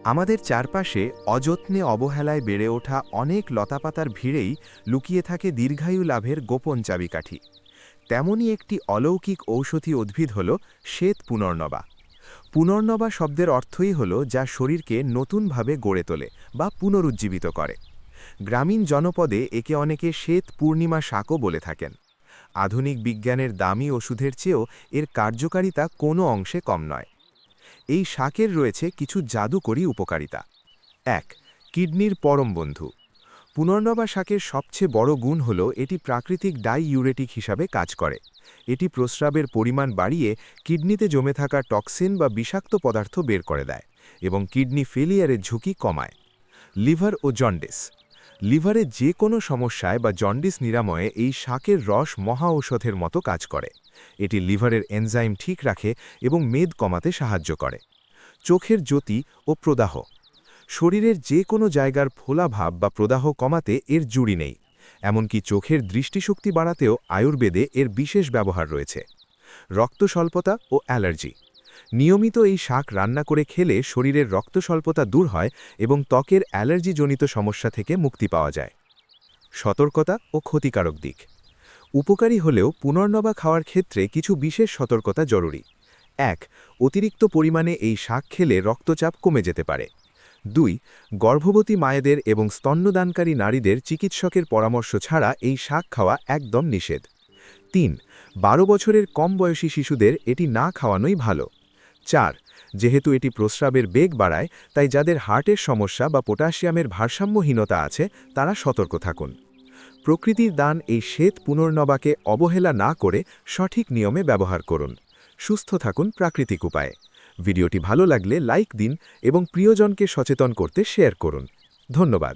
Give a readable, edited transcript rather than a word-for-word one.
আমাদের চারপাশে অযত্নে অবহেলায় বেড়ে ওঠা অনেক লতাপাতার ভিড়েই লুকিয়ে থাকে দীর্ঘায়ু লাভের গোপন চাবিকাঠি। তেমনই একটি অলৌকিক ঔষধি উদ্ভিদ হল শ্বেত পুনর্নবা। পুনর্নবা শব্দের অর্থই হল যা শরীরকে নতুনভাবে গড়ে তোলে বা পুনরুজ্জীবিত করে। গ্রামীণ জনপদে একে অনেকে শ্বেত পূর্ণিমা শাকও বলে থাকেন। আধুনিক বিজ্ঞানের দামি ওষুধের চেয়েও এর কার্যকারিতা কোনো অংশে কম নয়। এই শাকের রয়েছে কিছু জাদুকরী উপকারিতা। ১. কিডনির পরম বন্ধু। পুনর্নবা শাকের সবচেয়ে বড় গুণ হল এটি প্রাকৃতিক ডাইইউরেটিক হিসাবে কাজ করে। এটি প্রস্রাবের পরিমাণ বাড়িয়ে কিডনিতে জমে থাকা টক্সিন বা বিষাক্ত পদার্থ বের করে দেয় এবং কিডনি ফেলিয়ারের ঝুঁকি কমায়। লিভার ও জন্ডিস। লিভারে যে কোনো সমস্যায় বা জন্ডিস নিরাময়ে এই শাকের রস মহা ঔষধের মতো কাজ করে। এটি লিভারের এনজাইম ঠিক রাখে এবং মেদ কমাতে সাহায্য করে। চোখের জ্যোতি ও প্রদাহ। শরীরের যে কোনো জায়গার ফোলাভাব বা প্রদাহ কমাতে এর জুড়ি নেই। এমনকি চোখের দৃষ্টিশক্তি বাড়াতেও আয়ুর্বেদে এর বিশেষ ব্যবহার রয়েছে। রক্ত স্বল্পতা ও অ্যালার্জি। নিয়মিত এই শাক রান্না করে খেলে শরীরের রক্ত স্বল্পতা দূর হয় এবং ত্বকের অ্যালার্জিজনিত সমস্যা থেকে মুক্তি পাওয়া যায়। সতর্কতা ও ক্ষতিকারক দিক। উপকারী হলেও পুনর্নবা খাওয়ার ক্ষেত্রে কিছু বিশেষ সতর্কতা জরুরি। ১. অতিরিক্ত পরিমাণে এই শাক খেলে রক্তচাপ কমে যেতে পারে। ২. গর্ভবতী মায়েদের এবং স্তন্যদানকারী নারীদের চিকিৎসকের পরামর্শ ছাড়া এই শাক খাওয়া একদম নিষেধ। ৩. ১২ বছরের কম বয়সী শিশুদের এটি না খাওয়ানোই ভালো। ৪. যেহেতু এটি প্রস্রাবের বেগ বাড়ায়, তাই যাদের হার্টের সমস্যা বা পটাশিয়ামের ভারসাম্যহীনতা আছে তারা সতর্ক থাকুন। প্রকৃতির দান এই শ্বেত পুনর্নবাকে অবহেলা না করে সঠিক নিয়মে ব্যবহার করুন। সুস্থ থাকুন প্রাকৃতিক উপায়ে। ভিডিওটি ভালো লাগলে লাইক দিন এবং প্রিয়জনকে সচেতন করতে শেয়ার করুন। ধন্যবাদ।